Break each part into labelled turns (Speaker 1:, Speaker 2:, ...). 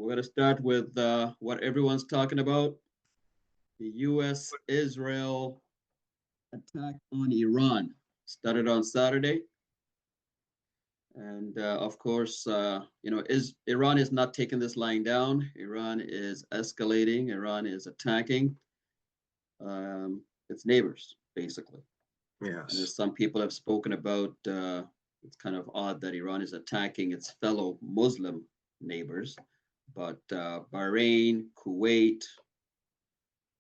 Speaker 1: We're going to start with what everyone's talking about, the U.S.-Israel attack on Iran. Started on Saturday. And of course, Iran is not taking this lying down. Iran is escalating. Iran is attacking its neighbors, basically.
Speaker 2: Yes.
Speaker 1: And as some people have spoken about, it's kind of odd that Iran is attacking its fellow Muslim neighbors, but Bahrain, Kuwait,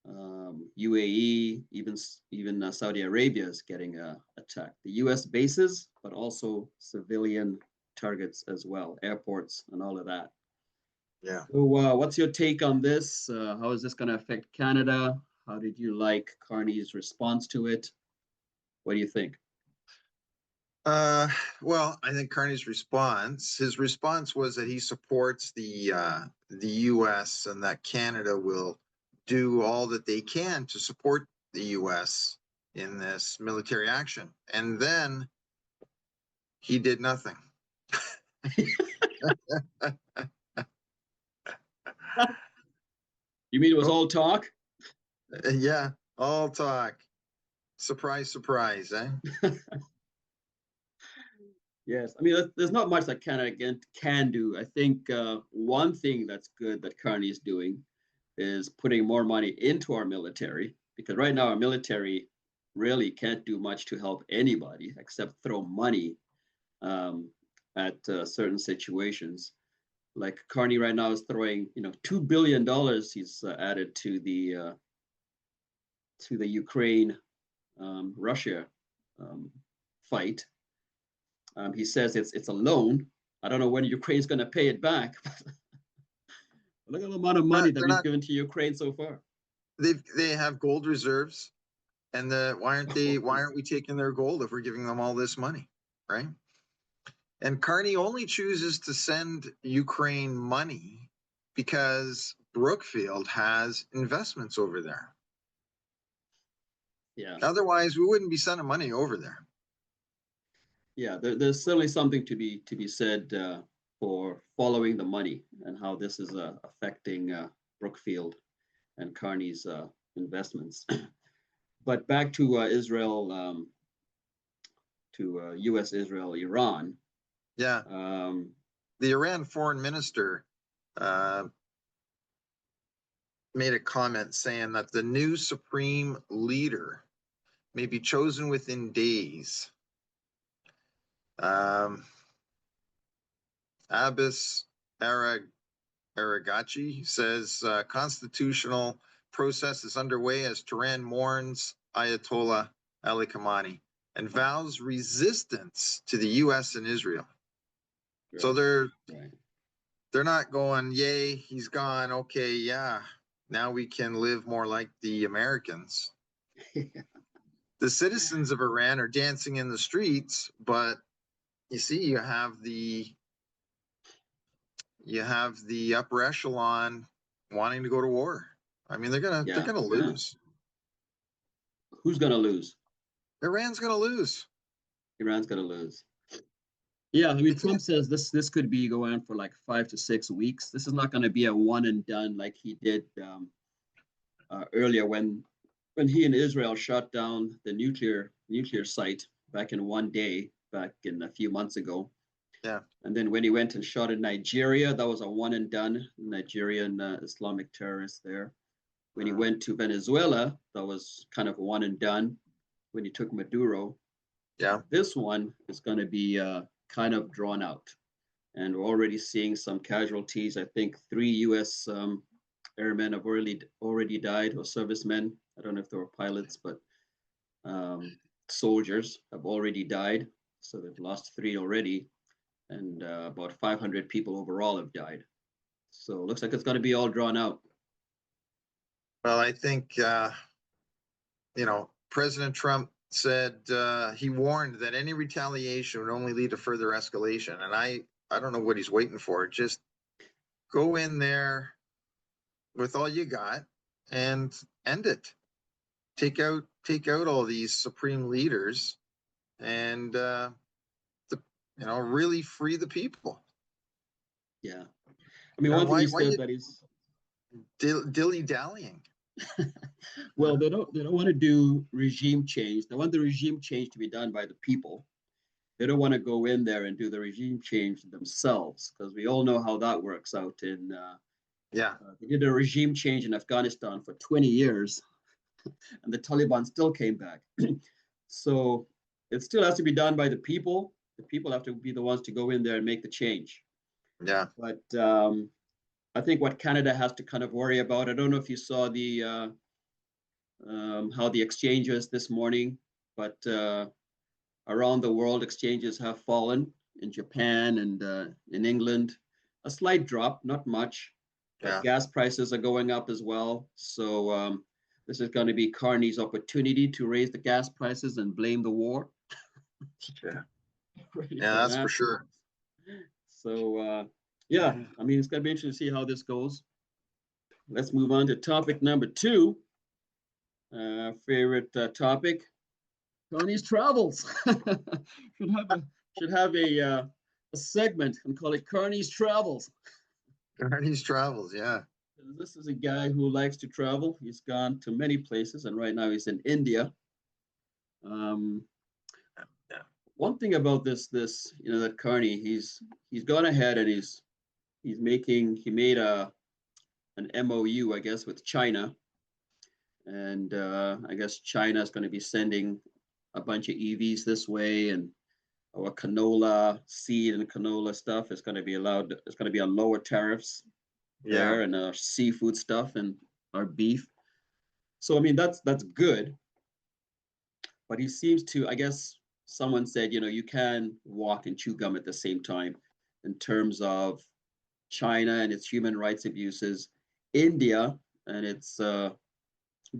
Speaker 1: UAE, even Saudi Arabia is getting attacked. The U.S. bases, but also civilian targets as well, airports and all of that.
Speaker 2: Yeah.
Speaker 1: So, what's your take on this? How is this going to affect Canada? How did you like Carney's response to it? What do you think?
Speaker 2: Well, I think Carney's his response was that he supports the U.S. and that Canada will do all that they can to support the U.S. in this military action. And then he did nothing.
Speaker 1: You mean it was all talk?
Speaker 2: Yeah, all talk. Surprise, surprise, eh?
Speaker 1: Yes, I mean, there's not much that Canada can do. I think one thing that's good that Carney is doing is putting more money into our military, because right now our military really can't do much to help anybody except throw money at certain situations. Like Carney right now is throwing, $2 billion he's added to the Ukraine Russia fight. He says it's a loan. I don't know when Ukraine's going to pay it back. Look at the amount of money that we've given to Ukraine so far.
Speaker 2: They have gold reserves, and why aren't we taking their gold if we're giving them all this money, right? And Carney only chooses to send Ukraine money because Brookfield has investments over there.
Speaker 1: Yeah.
Speaker 2: Otherwise, we wouldn't be sending money over there.
Speaker 1: Yeah, there's certainly something to be said for following the money and how this is affecting Brookfield and Carney's investments. But back to Israel, to U.S., Israel, Iran.
Speaker 2: Yeah. The Iran foreign minister made a comment saying that the new supreme leader may be chosen within days. Abbas Aragachi says constitutional process is underway as Tehran mourns Ayatollah Ali Khamenei and vows resistance to the U.S. and Israel. Right. So they're not going, yay, he's gone. Okay, yeah, now we can live more like the Americans. The citizens of Iran are dancing in the streets, but you see, you have the upper echelon wanting to go to war. I mean, they're gonna lose.
Speaker 1: Who's gonna lose?
Speaker 2: Iran's gonna lose.
Speaker 1: Iran's gonna lose. Yeah, I mean, Trump says this could be going on for like 5 to 6 weeks. This is not going to be a one and done like he did earlier when he and Israel shot down the nuclear site back in one day, back in a few months ago.
Speaker 2: Yeah.
Speaker 1: And then when he went and shot in Nigeria, that was a one and done. Nigerian Islamic terrorists there. When he went to Venezuela, that was kind of one and done. When he took Maduro.
Speaker 2: Yeah.
Speaker 1: This one is going to be kind of drawn out, and we're already seeing some casualties. I think 3 U.S. Airmen have already died, or servicemen. I don't know if they were pilots, but soldiers have already died. So they've lost 3 already, and about 500 people overall have died. So it looks like it's going to be all drawn out.
Speaker 2: Well, I think President Trump said he warned that any retaliation would only lead to further escalation. And I don't know what he's waiting for. Just go in there with all you got and end it. Take out all these supreme leaders and really free the people.
Speaker 1: Yeah. I mean, one thing he
Speaker 2: Why
Speaker 1: said
Speaker 2: you
Speaker 1: that is,
Speaker 2: dilly-dallying?
Speaker 1: well, they don't want to do regime change. They want the regime change to be done by the people. They don't want to go in there and do the regime change themselves, because we all know how that works out.
Speaker 2: Yeah,
Speaker 1: They did a regime change in Afghanistan for 20 years, and the Taliban still came back. So it still has to be done by the people. The people have to be the ones to go in there and make the change.
Speaker 2: yeah.
Speaker 1: But I think what Canada has to kind of worry about, I don't know if you saw the how the exchanges this morning, but around the world, exchanges have fallen in Japan and in England. A slight drop, not much, but
Speaker 2: Yeah.
Speaker 1: gas prices are going up as well. So this is going to be Carney's opportunity to raise the gas prices and blame the war.
Speaker 2: Yeah,
Speaker 1: Ready
Speaker 2: yeah,
Speaker 1: for
Speaker 2: that's for
Speaker 1: that.
Speaker 2: sure.
Speaker 1: So yeah, I mean, it's going to be interesting to see how this goes. Let's move on to topic number 2. Favorite topic, Carney's travels. should have a segment and call it Carney's Travels.
Speaker 2: Carney's travels, yeah.
Speaker 1: This is a guy who likes to travel. He's gone to many places, and right now he's in India. Um,
Speaker 2: Yeah.
Speaker 1: One thing about this, that Carney, he's gone ahead and he made an MOU, I guess, with China, and I guess China is going to be sending a bunch of EVs this way, and our canola seed and canola stuff is going to be allowed. It's going to be on lower tariffs
Speaker 2: Yeah.
Speaker 1: there, and our seafood stuff and our beef. So I mean that's good, but he seems to. I guess someone said, you can walk and chew gum at the same time in terms of China and its human rights abuses, India and its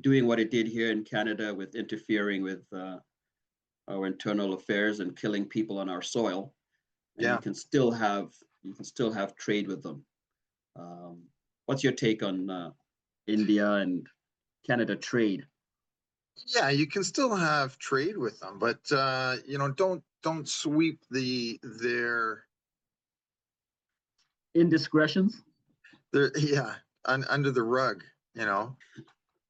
Speaker 1: doing what it did here in Canada with interfering with our internal affairs and killing people on our soil, and
Speaker 2: Yeah.
Speaker 1: you can still have trade with them. Um, what's your take on India and Canada trade?
Speaker 2: Yeah, you can still have trade with them, but don't sweep
Speaker 1: Indiscretions?
Speaker 2: their yeah, under the rug, you know.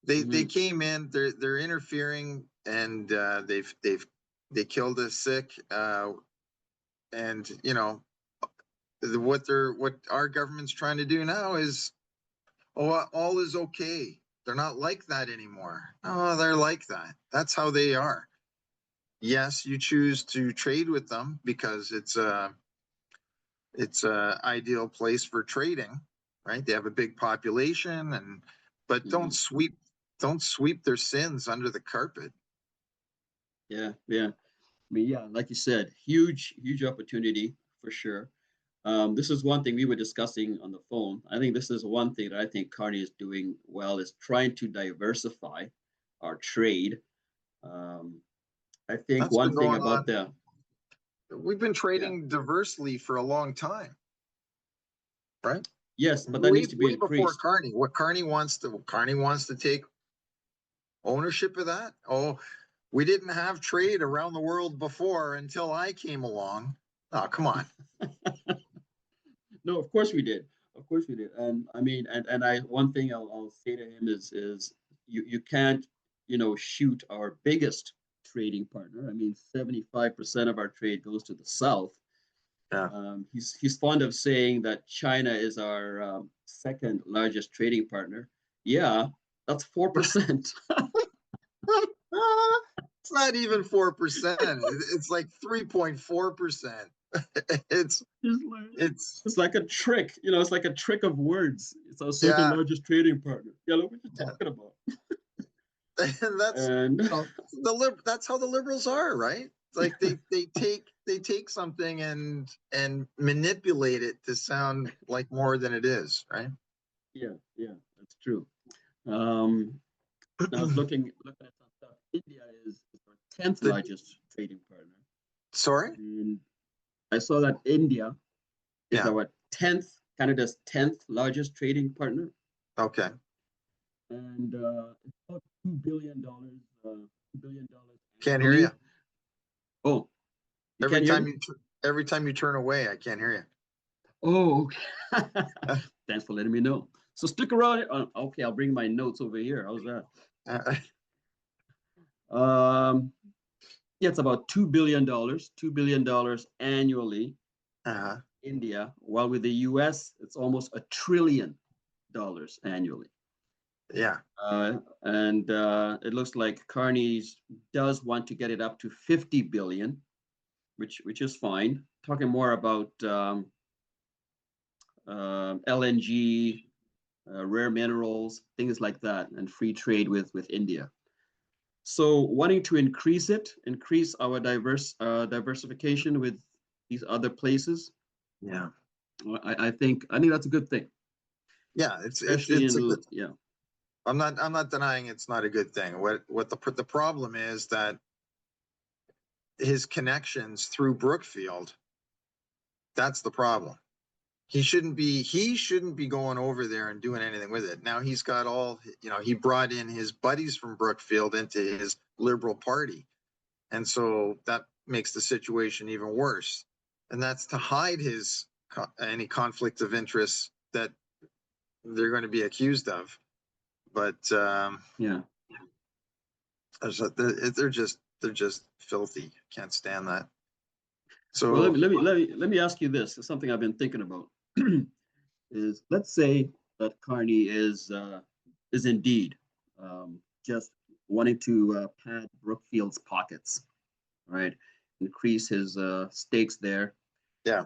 Speaker 2: They
Speaker 1: Mm-hmm.
Speaker 2: came in, they're interfering, and they killed a sick, and what our government's trying to do now is, oh, all is okay. They're not like that anymore. Oh, they're like that. That's how they are. Yes, you choose to trade with them because it's a ideal place for trading, right? They have a big population, but
Speaker 1: Mm-hmm.
Speaker 2: don't sweep their sins under the carpet.
Speaker 1: Yeah, yeah. I mean, yeah, like you said, huge opportunity for sure. This is one thing we were discussing on the phone. I think this is one thing that I think Carney is doing well, is trying to diversify our trade. Um, I think
Speaker 2: That's been
Speaker 1: one thing
Speaker 2: going
Speaker 1: about
Speaker 2: on.
Speaker 1: the
Speaker 2: We've been
Speaker 1: yeah,
Speaker 2: trading diversely for a long time, right?
Speaker 1: yes, but that
Speaker 2: Way
Speaker 1: needs to be
Speaker 2: way before
Speaker 1: increased.
Speaker 2: Carney. Carney wants to take ownership of that. Oh, we didn't have trade around the world before until I came along. Oh, come on.
Speaker 1: No, of course we did. Of course we did. And I mean, and I one thing I'll say to him is you can't, shoot our biggest trading partner. I mean, 75% of our trade goes to the south.
Speaker 2: Yeah.
Speaker 1: He's fond of saying that China is our second largest trading partner. Yeah, that's 4%.
Speaker 2: It's not even 4%. It's like 3.4%. It's it's
Speaker 1: It's like a trick, it's like a trick of words. It's our second
Speaker 2: yeah,
Speaker 1: largest trading partner. Yeah, look what you're
Speaker 2: yeah.
Speaker 1: talking about.
Speaker 2: And that's
Speaker 1: And
Speaker 2: that's how the liberals are, right? It's like they take something and manipulate it to sound like more than it is, right?
Speaker 1: yeah, yeah, that's true. Um, I was looking at some stuff. India is our 10th
Speaker 2: The
Speaker 1: largest trading partner.
Speaker 2: sorry?
Speaker 1: And I saw that India is
Speaker 2: Yeah.
Speaker 1: our 10th, Canada's 10th largest trading partner.
Speaker 2: Okay.
Speaker 1: And it's about $2 billion, $2 billion
Speaker 2: Can't hear you.
Speaker 1: annually. Oh, you
Speaker 2: Every
Speaker 1: can't hear
Speaker 2: time
Speaker 1: me?
Speaker 2: you every time you turn away, I can't hear you.
Speaker 1: Oh, okay. Thanks for letting me know. So stick around. Okay, I'll bring my notes over here. How's that? Um, yeah, it's about $2 billion, $2 billion annually.
Speaker 2: uh,
Speaker 1: India, while with the U.S., it's almost $1 trillion annually.
Speaker 2: yeah,
Speaker 1: And it looks like Carney does want to get it up to 50 billion, which is fine. Talking more about LNG, rare minerals, things like that, and free trade with India. So wanting to increase our diversification with these other places,
Speaker 2: yeah,
Speaker 1: I think that's a good thing,
Speaker 2: yeah.
Speaker 1: especially
Speaker 2: It's a good.
Speaker 1: in yeah
Speaker 2: I'm not denying it's not a good thing. What the problem is that his connections through Brookfield, that's the problem. He shouldn't be going over there and doing anything with it. Now he's got all, he brought in his buddies from Brookfield into his Liberal Party. And so that makes the situation even worse. And that's to hide his any conflict of interest that they're going to be accused of. But
Speaker 1: yeah.
Speaker 2: they're just filthy. Can't stand that.
Speaker 1: Well,
Speaker 2: So
Speaker 1: let me ask you this. It's something I've been thinking about. Is let's say that Carney is indeed just wanting to pad Brookfield's pockets, right? Increase his stakes there,
Speaker 2: yeah,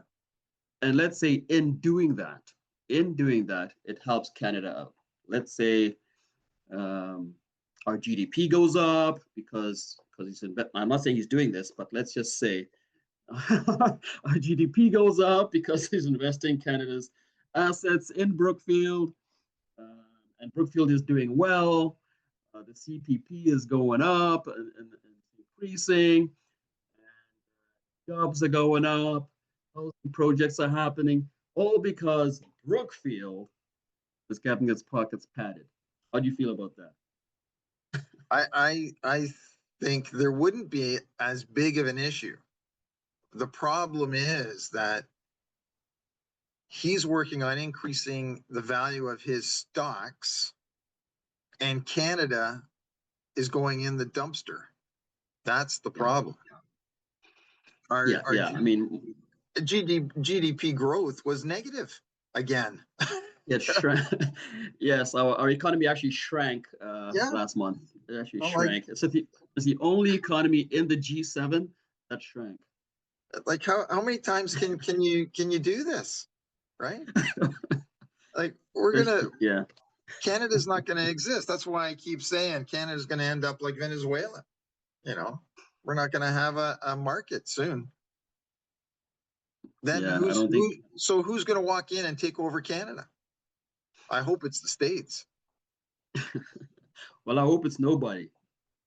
Speaker 1: and let's say in doing that, it helps Canada out. Let's say um, our GDP goes up because he's I'm not saying he's doing this, but let's just say our GDP goes up because he's investing Canada's assets in Brookfield, and Brookfield is doing well. The CPP is going up and increasing, and jobs are going up, housing projects are happening, all because Brookfield is having its pockets padded. How do you feel about that?
Speaker 2: I think there wouldn't be as big of an issue. The problem is that he's working on increasing the value of his stocks, and Canada is going in the dumpster. That's the
Speaker 1: Yeah,
Speaker 2: problem. Our
Speaker 1: yeah. I mean,
Speaker 2: GDP growth was negative again.
Speaker 1: it shrank. Yes, our economy actually shrank
Speaker 2: Yeah,
Speaker 1: last month. It actually
Speaker 2: well, like
Speaker 1: shrank. It's the only economy in the G7 that shrank.
Speaker 2: how many times can you do this, right? Like
Speaker 1: Yeah,
Speaker 2: Canada's not gonna exist. That's why I keep saying Canada's gonna end up like Venezuela. You know, we're not gonna have a market soon. Then
Speaker 1: yeah. I don't think.
Speaker 2: who's gonna walk in and take over Canada? I hope it's the States.
Speaker 1: Well, I hope it's nobody.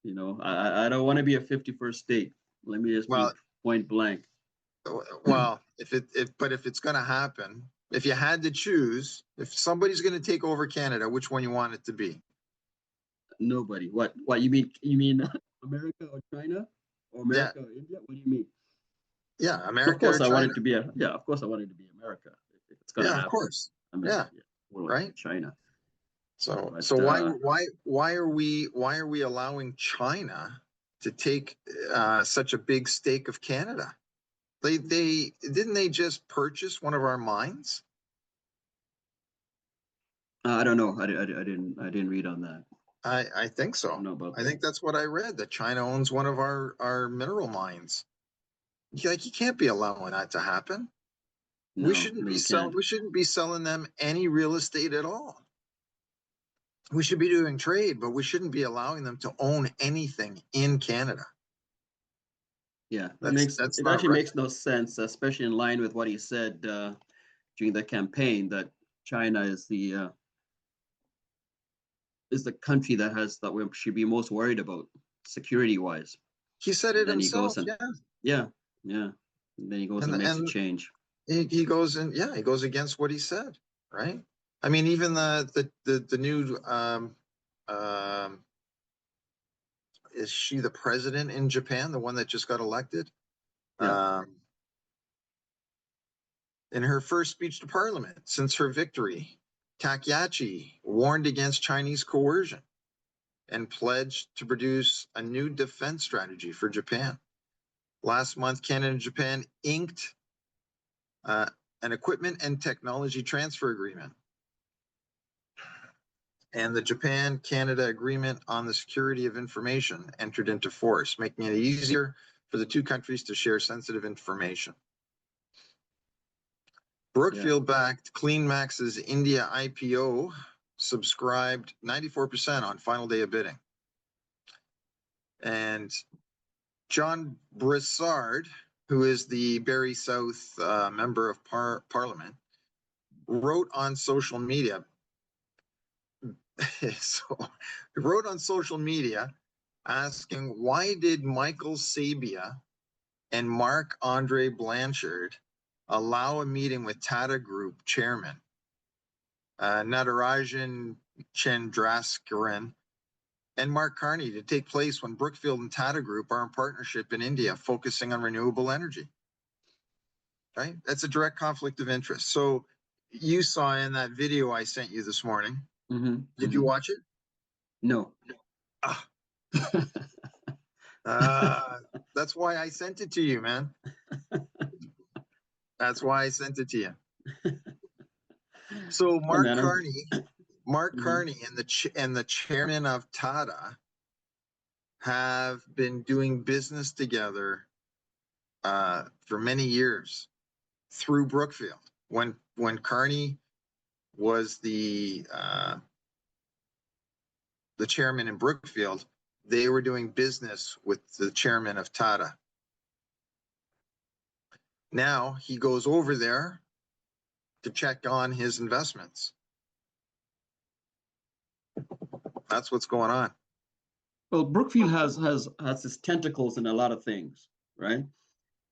Speaker 1: I don't want to be a 51st state. Let me just be
Speaker 2: Well,
Speaker 1: point blank.
Speaker 2: well, if it's going to happen, if you had to choose, if somebody's going to take over Canada, which one you want it to be?
Speaker 1: Nobody. What? What you mean? You mean America or China or
Speaker 2: Yeah,
Speaker 1: America or India? What do you mean?
Speaker 2: yeah,
Speaker 1: Of
Speaker 2: America or
Speaker 1: course, I want
Speaker 2: China?
Speaker 1: it to be a yeah. Of course, I want it to be America if it's gonna
Speaker 2: Yeah, of
Speaker 1: happen.
Speaker 2: course.
Speaker 1: I mean,
Speaker 2: Yeah,
Speaker 1: yeah, what
Speaker 2: right.
Speaker 1: about China? But
Speaker 2: So why are we allowing China to take such a big stake of Canada? They didn't they just purchase one of our mines?
Speaker 1: I don't know. I didn't read on that.
Speaker 2: I think
Speaker 1: I don't
Speaker 2: so.
Speaker 1: know about
Speaker 2: I
Speaker 1: that.
Speaker 2: think that's what I read, that China owns one of our mineral mines. Like, you can't be allowing that to happen.
Speaker 1: No, no, you can't.
Speaker 2: We shouldn't be selling them any real estate at all. We should be doing trade, but we shouldn't be allowing them to own anything in Canada.
Speaker 1: Yeah,
Speaker 2: That's
Speaker 1: it
Speaker 2: not
Speaker 1: actually
Speaker 2: right.
Speaker 1: makes no sense, especially in line with what he said during the campaign that China is the country that we should be most worried about security wise.
Speaker 2: He said
Speaker 1: And
Speaker 2: it
Speaker 1: then he goes
Speaker 2: himself,
Speaker 1: and
Speaker 2: yeah.
Speaker 1: yeah, yeah. And then he goes and makes a
Speaker 2: And
Speaker 1: change.
Speaker 2: he goes and yeah, he goes against what he said, right? I mean, even the new um is she the president in Japan, the one that just got elected?
Speaker 1: Yeah.
Speaker 2: Um, In her first speech to Parliament since her victory, Takeachi warned against Chinese coercion and pledged to produce a new defense strategy for Japan. Last month, Canada and Japan inked an equipment and technology transfer agreement. And the Japan-Canada agreement on the security of information entered into force, making it easier for the two countries to share sensitive information. Brookfield-backed CleanMax's India IPO subscribed 94% on final day of bidding. And John Broussard, who is the Barrie South member of Parliament, wrote on social media. Wrote on social media asking, why did Michael Sabia and Marc-Andre Blanchard allow a meeting with Tata Group chairman Natarajan Chandrasekaran and Mark Carney to take place when Brookfield and Tata Group are in partnership in India, focusing on renewable energy? Right? That's a direct conflict of interest. So you saw in that video I sent you this morning. Did you watch it?
Speaker 1: No.
Speaker 2: That's why I sent it to you, man. That's why I sent it to you. So Mark Carney and the chairman of Tata have been doing business together for many years through Brookfield. When Carney was the chairman in Brookfield, they were doing business with the chairman of Tata. Now he goes over there to check on his investments. That's what's going on.
Speaker 1: Well, Brookfield has its tentacles in a lot of things, right?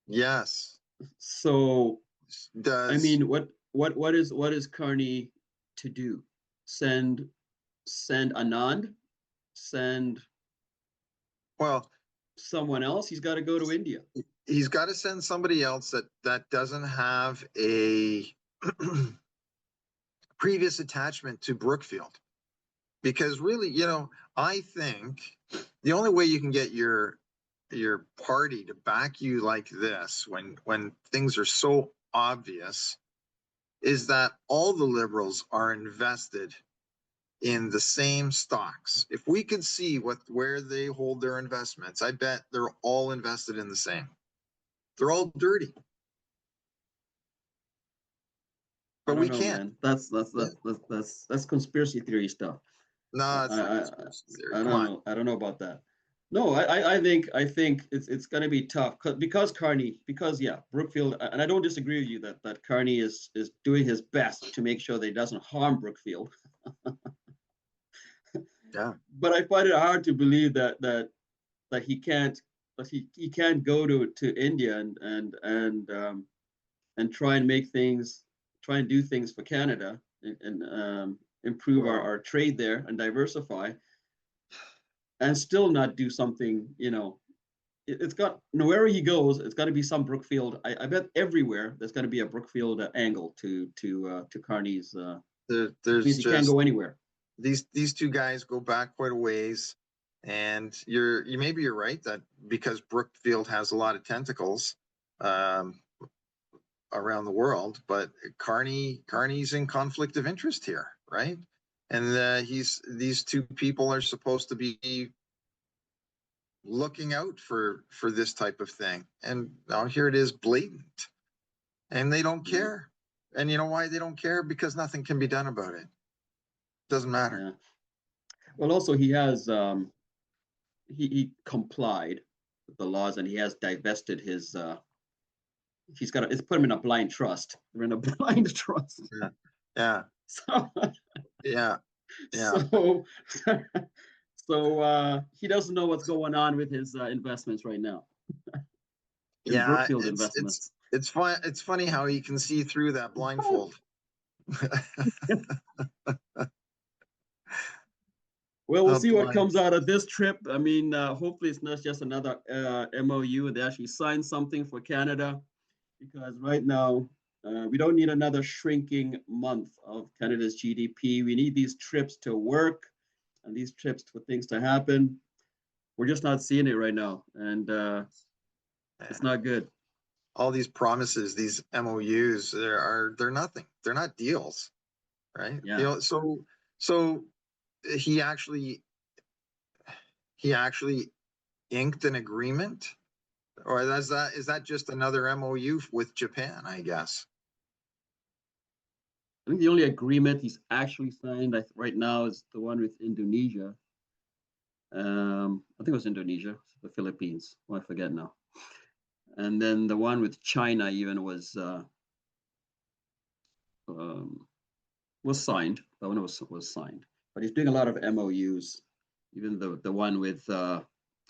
Speaker 2: Yes.
Speaker 1: So I mean, what is Carney to do? Send Anand? Send someone else? He's got to go to India.
Speaker 2: He's got to send somebody else that doesn't have a previous attachment to Brookfield. Because really, you know, I think the only way you can get your party to back you like this when things are so obvious is that all the Liberals are invested in the same stocks. If we could see where they hold their investments, I bet they're all invested in the same. They're all dirty. But we can't.
Speaker 1: Man. That's conspiracy theory stuff.
Speaker 2: No, it's not conspiracy theory.
Speaker 1: I don't know about that. No, I think it's going to be tough because Brookfield, and I don't disagree with you that Carney is doing his best to make sure that he doesn't harm Brookfield.
Speaker 2: Yeah.
Speaker 1: But I find it hard to believe that he can't go to India and try and do things for Canada and improve our trade there and diversify, and still not do something. You know, it's got, wherever he goes, it's got to be some Brookfield. I bet everywhere there's got to be a Brookfield angle to Carney's. Means he can't go anywhere.
Speaker 2: These two guys go back quite a ways, and maybe you're right that because Brookfield has a lot of tentacles around the world, but Carney's in conflict of interest here, right? And these two people are supposed to be looking out for this type of thing, and now here it is, blatant, and they don't care. And you know why they don't care? Because nothing can be done about it. Doesn't matter.
Speaker 1: Yeah. Well, also he has he complied with the laws, and he has divested his. It's put him in a blind trust. They're in a blind trust.
Speaker 2: Yeah. So, yeah.
Speaker 1: So he doesn't know what's going on with his investments right now.
Speaker 2: Brookfield investments. It's fun. It's funny how he can see through that blindfold.
Speaker 1: Well, we'll see what comes out of this trip. I mean, hopefully it's not just another MOU. They actually sign something for Canada, because right now We don't need another shrinking month of Canada's GDP. We need these trips to work and these trips for things to happen. We're just not seeing it right now, and it's not good.
Speaker 2: All these promises, these MOUs, they're nothing. They're not deals, right?
Speaker 1: Yeah.
Speaker 2: You know, so he actually inked an agreement, or is that just another MOU with Japan, I guess?
Speaker 1: I think the only agreement he's actually signed right now is the one with Indonesia. I think it was Indonesia, the Philippines. Oh, I forget now. And then the one with China even was signed. That one was signed. But he's doing a lot of MOUs. Even the one with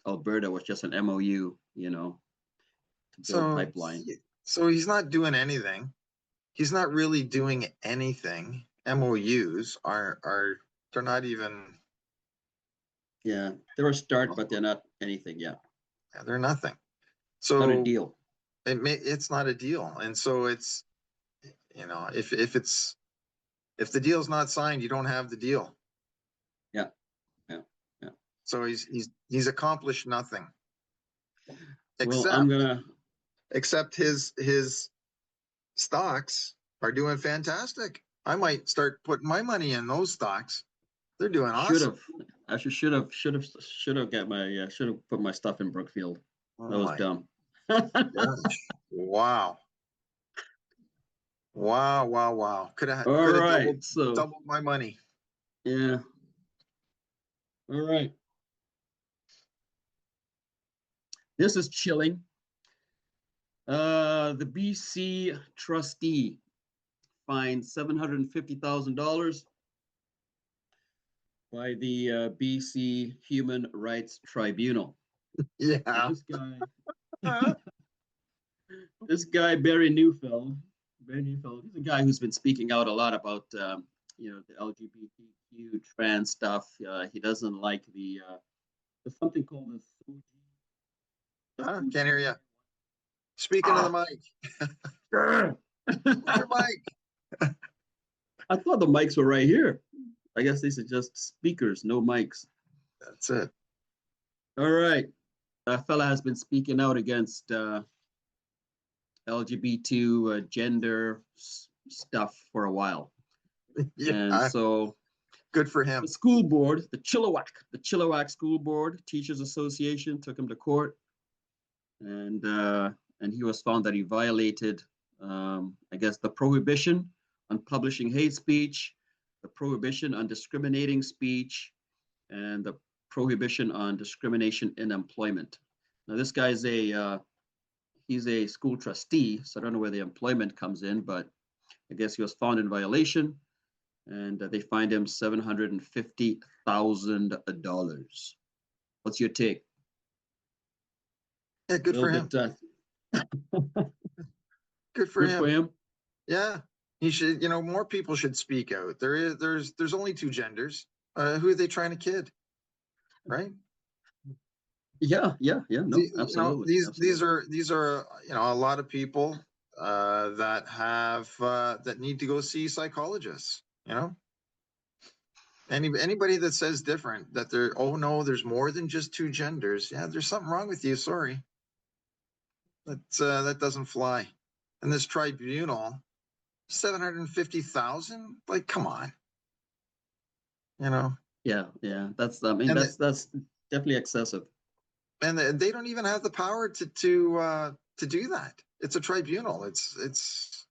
Speaker 1: Alberta was just an MOU, you know, to build pipeline.
Speaker 2: So he's not doing anything. He's not really doing anything. MOUs are they're not even.
Speaker 1: Yeah, they're a start, but they're not anything. Yeah,
Speaker 2: they're nothing. So
Speaker 1: not a deal.
Speaker 2: It's not a deal, and so it's, you know, if the deal's not signed, you don't have the deal.
Speaker 1: Yeah.
Speaker 2: So he's accomplished nothing. Except his stocks are doing fantastic. I might start putting my money in those stocks. They're doing awesome.
Speaker 1: Should have put my stuff in Brookfield. That was dumb.
Speaker 2: Wow. Could have doubled my money.
Speaker 1: Yeah. All right. This is chilling. The BC trustee fined $750,000 by the BC Human Rights Tribunal.
Speaker 2: Yeah.
Speaker 1: This guy, Barry Neufeld, he's a guy who's been speaking out a lot about the LGBTQ trans stuff. He doesn't like there's something called the
Speaker 2: can't hear you. Speaking of the mic. Your mic.
Speaker 1: I thought the mics were right here. I guess these are just speakers, no mics.
Speaker 2: That's it.
Speaker 1: All right. A fella has been speaking out against LGBT gender stuff for a while. Yeah. And so
Speaker 2: good for him.
Speaker 1: The school board, the Chilliwack School Board Teachers Association took him to court. And he was found that he violated, I guess, the prohibition on publishing hate speech, the prohibition on discriminating speech, and the prohibition on discrimination in employment. Now, this guy's he's a school trustee, so I don't know where the employment comes in, but I guess he was found in violation, and they fined him $750,000. What's your take?
Speaker 2: Yeah, good for him. Good for him. Yeah, he should. You know, more people should speak out. There's only two genders. Who are they trying to kid? Right?
Speaker 1: Yeah. No, absolutely.
Speaker 2: These are a lot of people that need to go see psychologists. You know, anybody that says different, that there's more than just two genders. Yeah, there's something wrong with you. Sorry. That doesn't fly. And this tribunal, 750,000. Like, come on. You know.
Speaker 1: Yeah. That's definitely excessive.
Speaker 2: And they don't even have the power to do that. It's a tribunal. It's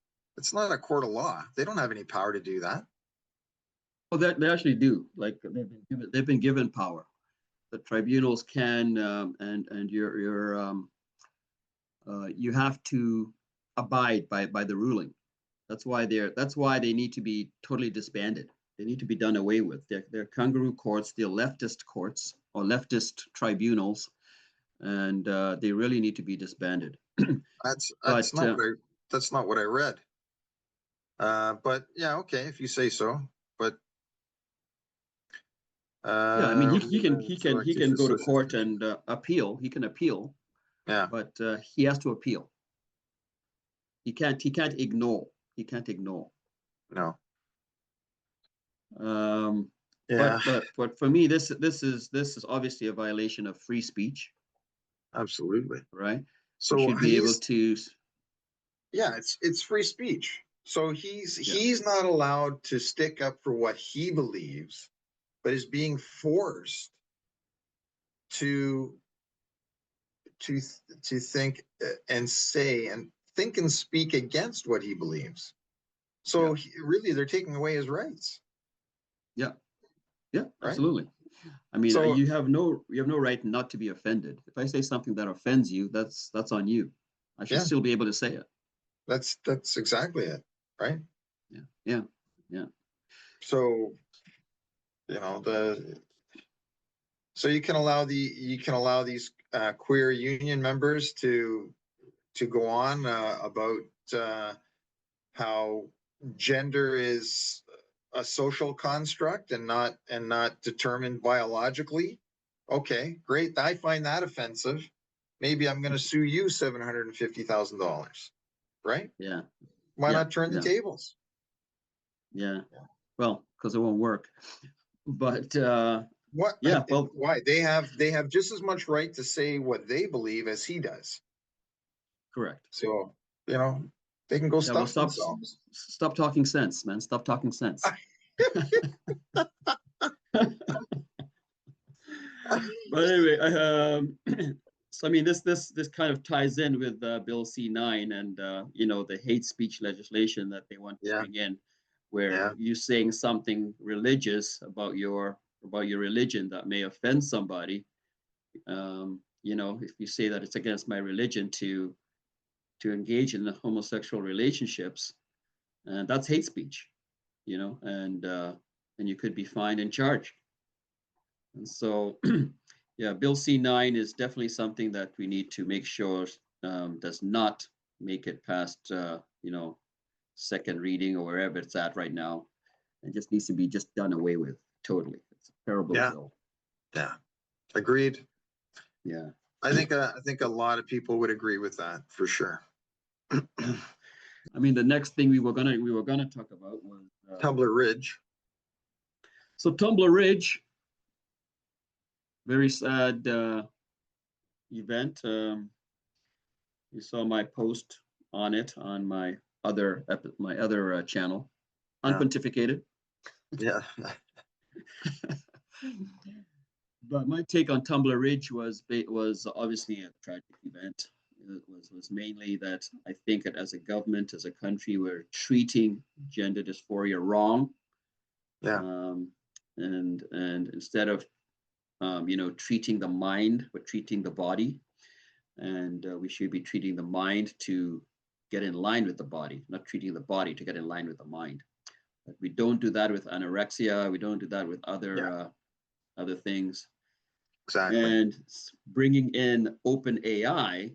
Speaker 2: not a court of law. They don't have any power to do that.
Speaker 1: Well, they actually do. Like they've been given power. The tribunals can and you have to abide by the ruling. That's why they need to be totally disbanded. They need to be done away with. They're kangaroo courts. They're leftist courts or leftist tribunals, and they really need to be disbanded.
Speaker 2: That's not what I read. But yeah, okay, if you say so. But
Speaker 1: yeah, I mean, he can go to court and appeal. He can appeal.
Speaker 2: Yeah,
Speaker 1: but he has to appeal. He can't ignore. He can't ignore.
Speaker 2: No.
Speaker 1: Yeah. But for me, this is obviously a violation of free speech.
Speaker 2: Absolutely.
Speaker 1: Right.
Speaker 2: So
Speaker 1: you should be able to.
Speaker 2: Yeah, it's free speech. So he's not allowed to stick up for what he believes, but is being forced to think and say and think and speak against what he believes. So really, they're taking away his rights.
Speaker 1: Yeah, yeah,
Speaker 2: right?
Speaker 1: Absolutely. I mean,
Speaker 2: So,
Speaker 1: you have no right not to be offended. If I say something that offends you, that's on you. I should still be able to say it.
Speaker 2: That's exactly it, right?
Speaker 1: Yeah.
Speaker 2: So, so you can allow these queer union members to go on about how gender is a social construct and not determined biologically. Okay, great. I find that offensive. Maybe I'm going to sue you $750,000, right?
Speaker 1: Yeah.
Speaker 2: Why not turn the tables?
Speaker 1: Yeah. Well, because it won't work. But
Speaker 2: what?
Speaker 1: Yeah. Well,
Speaker 2: why? They have just as much right to say what they believe as he does.
Speaker 1: Correct.
Speaker 2: So they can go stuff themselves.
Speaker 1: Stop talking sense, man. Stop talking sense. But anyway, so I mean, this kind of ties in with Bill C9 and the hate speech legislation that they want to bring in, where you saying something religious about your religion that may offend somebody. If you say that it's against my religion to engage in the homosexual relationships, and that's hate speech, and you could be fined and charged. And so, yeah, Bill C9 is definitely something that we need to make sure does not make it past, second reading or wherever it's at right now. It just needs to be just done away with totally. It's a terrible bill.
Speaker 2: Yeah, agreed.
Speaker 1: Yeah,
Speaker 2: I think a lot of people would agree with that for sure.
Speaker 1: Yeah. I mean, the next thing we were gonna talk about was
Speaker 2: Tumbler Ridge.
Speaker 1: So Tumbler Ridge, very sad event. You saw my post on it on my other channel, Unpontificated.
Speaker 2: Yeah.
Speaker 1: But my take on Tumbler Ridge was obviously a tragic event. It was mainly that I think that as a government, as a country, we're treating gender dysphoria wrong.
Speaker 2: Yeah.
Speaker 1: And instead of treating the mind, we're treating the body, and we should be treating the mind to get in line with the body, not treating the body to get in line with the mind. But we don't do that with anorexia. We don't do that with other things.
Speaker 2: Exactly.
Speaker 1: And bringing in open AI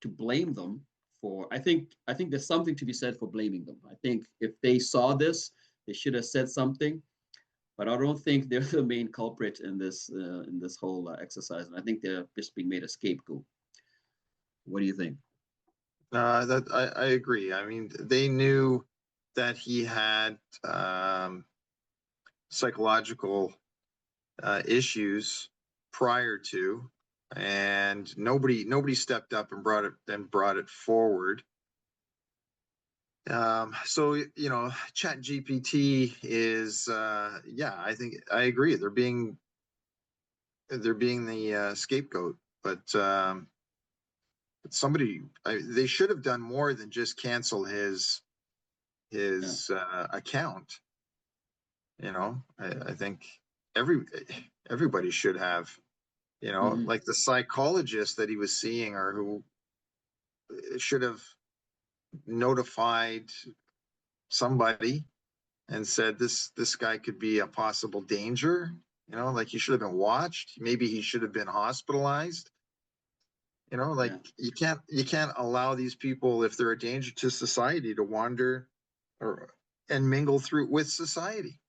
Speaker 1: to blame them for, I think there's something to be said for blaming them. I think if they saw this, they should have said something. But I don't think they're the main culprit in this whole exercise, and I think they're just being made a scapegoat. What do you think?
Speaker 2: That I agree. I mean, they knew that he had psychological issues prior to, and nobody stepped up and brought it forward. So Chat GPT is I think I agree. They're being the scapegoat, but somebody they should have done more than just cancel his account. I think everybody should have, like the psychologist that he was seeing or who should have notified somebody and said this guy could be a possible danger. Like he should have been watched. Maybe he should have been hospitalized. You can't allow these people, if they're a danger to society, to wander and mingle through with society.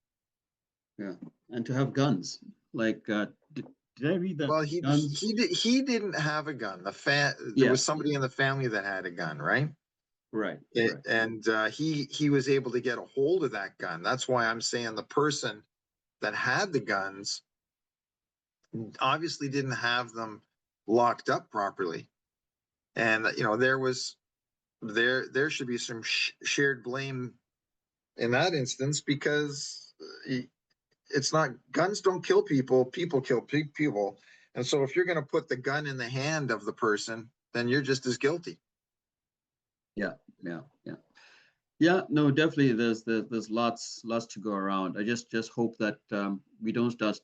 Speaker 1: Yeah, and to have guns. Like, did I read that?
Speaker 2: Well, he didn't have a gun. There was somebody in the family that had a gun, right?
Speaker 1: Right.
Speaker 2: And he was able to get a hold of that gun. That's why I'm saying the person that had the guns obviously didn't have them locked up properly. And there should be some shared blame in that instance, because it's not, guns don't kill people, people kill people. And so if you're going to put the gun in the hand of the person, then you're just as guilty.
Speaker 1: Yeah. No, definitely. There's lots to go around. I just hope that we don't start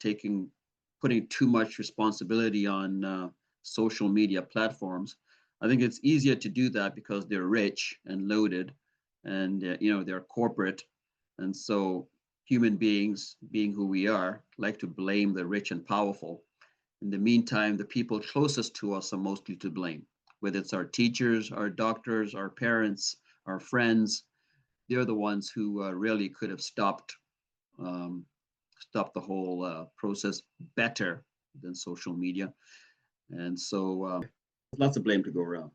Speaker 1: putting too much responsibility on social media platforms. I think it's easier to do that because they're rich and loaded, and they're corporate, and so human beings, being who we are, like to blame the rich and powerful. In the meantime, the people closest to us are mostly to blame, whether it's our teachers, our doctors, our parents, our friends. They're the ones who really could have um, stopped the whole process better than social media. And so lots of blame to go around.